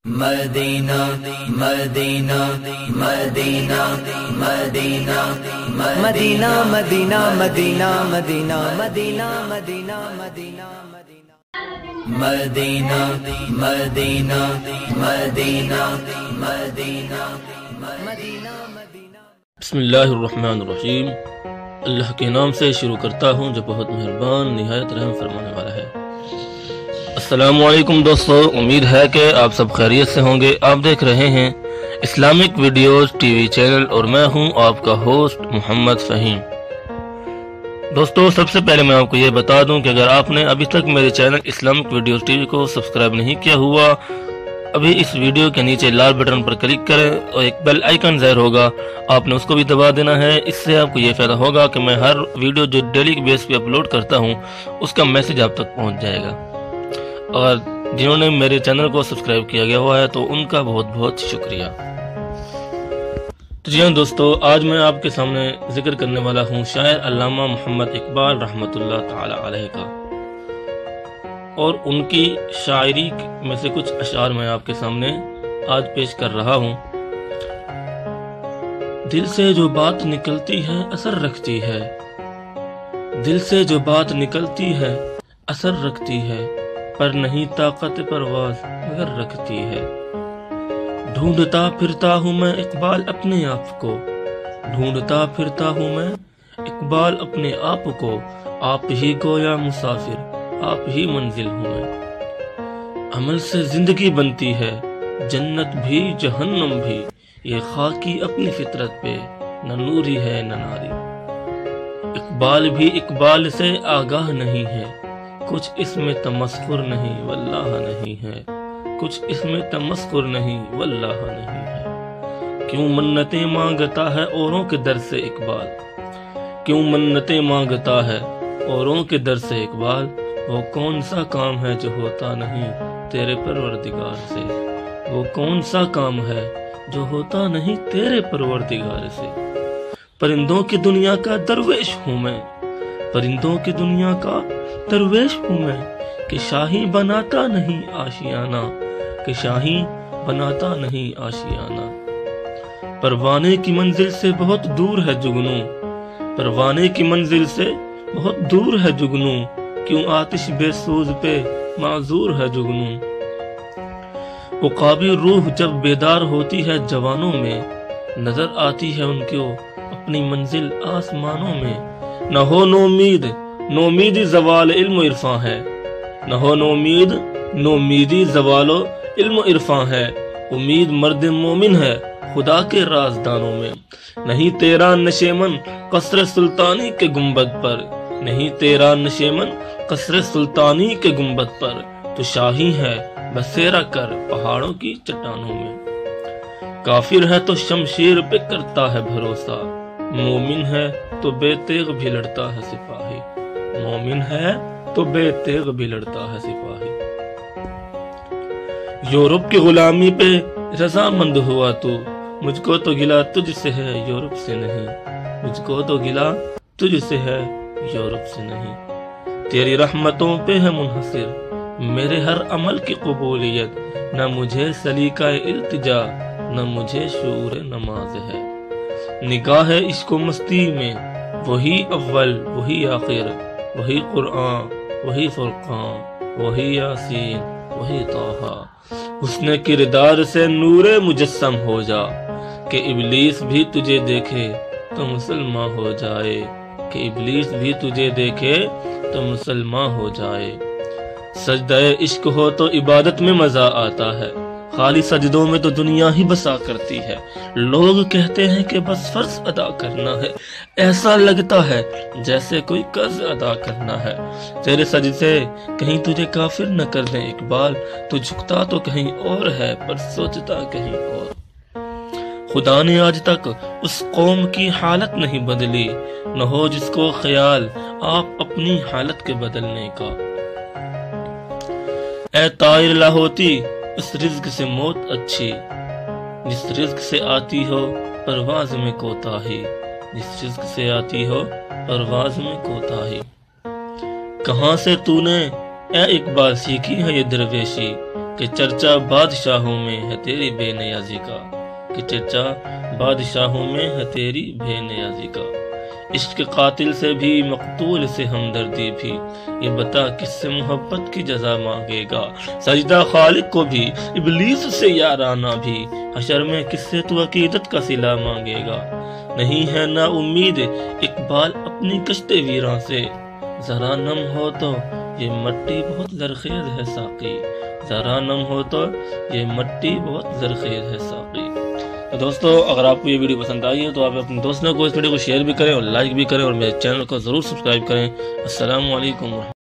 مدینہ مدینہ مدینہ مدینہ مدینہ مدینہ مدینہ مدینہ مدینہ مدینہ مدینہ مدینہ مدینہ مدینہ مدینہ مدینہ۔ بسم اللہ الرحمن الرحیم۔ اللہ کے نام سے شروع کرتا ہوں جو بہت مہربان نہایت رحم فرمانے والا ہے۔ السلام علیکم دوستو، امید ہے کہ آپ سب خیریت سے ہوں گے۔ آپ دیکھ رہے ہیں Islamic videos T V channel اور میں ہوں آپ کا ہوسٹ محمد فہیم۔ دوستو سب سے پہلے میں آپ کو یہ بتا دوں کہ اگر آپ نے ابھی تک میرے channel Islamic videos T V کو سبسکرائب نہیں کیا ہوا، ابھی اس ویڈیو کے نیچے لال بٹن پر کلک کریں اور ایک بیل آئیکن ظاہر ہوگا، آپ نے اس کو بھی دبا دینا ہے۔ اس سے آپ کو یہ فائدہ ہوگا کہ میں ہر ویڈیو جو ڈیلی بیس پہ اپلوڈ کرتا ہوں اس کا میسج آپ تک پہنچ جائے گا۔ اور جنہوں نے میرے چینل کو سبسکرائب کیا گیا ہوا ہے تو ان کا بہت بہت شکریہ۔ تو جی ہاں دوستو، آج میں آپ کے سامنے ذکر کرنے والا ہوں شاعر علامہ محمد اقبال رحمۃ اللہ تعالی علیہ کا، اور ان کی شاعری میں سے کچھ اشعار میں آپ کے سامنے آج پیش کر رہا ہوں۔ دل سے جو بات نکلتی ہے اثر رکھتی ہے، دل سے جو بات نکلتی ہے اثر رکھتی ہے، پر نہیں طاقت پرواز مگر رکھتی ہے۔ ڈھونڈتا پھرتا ہوں میں اقبال اپنے آپ کو، ڈھونڈتا پھرتا ہوں میں اقبال اپنے آپ کو، آپ ہی گویا مسافر آپ ہی منزل ہوں میں۔ عمل سے زندگی بنتی ہے جنت بھی جہنم بھی، یہ خاکی اپنی فطرت پہ نہ نوری ہے نہ ناری۔ اقبال بھی اقبال سے آگاہ نہیں ہے، کچھ اس میں تمسخر نہیں واللہ نہیں ہے، کچھ اس میں تمسخر نہیں واللہ نہیں ہے۔ کیوں منتیں مانگتا ہے اوروں کے در سے اقبال، کیوں منتیں مانگتا ہے اوروں کے در سے اقبال، وہ کون سا کام ہے جو ہوتا نہیں تیرے پروردگار سے، وہ کون سا کام ہے جو ہوتا نہیں تیرے پروردگار سے۔ پرندوں کی دنیا کا درویش ہوں میں، پرندوں کی دنیا کا درویش ہوں میں، کہ شاہی بناتا نہیں آشیانہ، کہ شاہی بناتا نہیں آشیانہ۔ پروانے کی منزل سے بہت دور ہے جگنو، پروانے کی منزل سے بہت دور ہے جگنو، کیوں آتش بے سوز پہ معذور ہے جگنو۔ عقابی روح جب بیدار ہوتی ہے جوانوں میں، نظر آتی ہے ان کو اپنی منزل آسمانوں میں۔ نہ ہو نومید، نومیدی زوال علم و عرفاں ہے، نہ ہو نومید، نومیدی زوال علم و عرفاں ہے، امید مرد مومن ہے خدا کے رازدانوں میں۔ نہیں تیرا نشیمن قصر سلطانی کے گنبد پر، نہیں تیرا نشیمن قصر سلطانی کے گنبد پر، تو شاہی ہے بسیرا کر پہاڑوں کی چٹانوں میں۔ کافر ہے تو شمشیر پہ کرتا ہے بھروسہ، مومن ہے تو بے تیغ بھی لڑتا ہے سپاہی، مومن ہے تو بے تیغ بھی لڑتا ہے سپاہی۔ یورپ کی غلامی پہ رضامند ہوا تو، مجھ کو تو گلہ تجھ سے ہے یورپ سے نہیں، مجھ کو تو گلہ تجھ سے ہے یورپ سے نہیں۔ تیری رحمتوں پہ ہے منحصر میرے ہر عمل کی قبولیت، نہ مجھے سلیقہ التجا نہ مجھے شعور نماز ہے۔ نگاہ عشق و مستی میں وہی اول وہی آخر، وہی قرآن وہی فرقان وہی یاسین وہی طٰہٰ۔ حسن کردار سے نور مجسم ہو جا، کہ ابلیس بھی تجھے دیکھے تو مسلمان ہو جائے، کہ ابلیس بھی تجھے دیکھے تو مسلمان ہو جائے۔ سجدہ عشق ہو تو عبادت میں مزہ آتا ہے، خالی سجدوں میں تو دنیا ہی بسا کرتی ہے۔ لوگ کہتے ہیں کہ بس فرض ادا کرنا ہے، ایسا لگتا ہے جیسے کوئی قرض ادا کرنا ہے۔ تیرے سجدے کہیں تجھے کافر نہ کر دیں اقبال، تو جھکتا تو کہیں اور ہے پر سوچتا کہیں اور۔ خدا نے آج تک اس قوم کی حالت نہیں بدلی، نہ ہو جس کو خیال آپ اپنی حالت کے بدلنے کا۔ اے طائر لاہوتی اس رزق سے موت اچھی، جس رزق سے آتی ہو پرواز میں کوتاہی، جس رزق سے آتی ہو پرواز میں کوتاہی۔ کہاں سے تو نے اے اقبال سیکھی ہے یہ درویشی، کہ چرچا بادشاہوں میں ہے تیری بے نیازی کا، کہ چرچا بادشاہوں میں ہے تیری بے نیازی کا۔ عشق قاتل سے بھی مقتول سے ہمدردی بھی، یہ بتا کس سے محبت کی جزا مانگے گا۔ سجدہ خالق کو بھی ابلیس سے یارانہ بھی، حشر میں کس سے تو عقیدت کا صلہ مانگے گا۔ نہیں ہے نا امید اقبال اپنی کشتے ویراں سے، ذرا نم ہو تو یہ مٹی بہت زرخیز ہے ساقی، ذرا نم ہو تو یہ مٹی بہت زرخیز ہے ساقی۔ تو دوستو، اگر آپ کو یہ ویڈیو پسند آئی ہے تو آپ اپنے دوستوں کو اس ویڈیو کو شیئر بھی کریں اور لائک بھی کریں، اور میرے چینل کو ضرور سبسکرائب کریں۔ السلام علیکم۔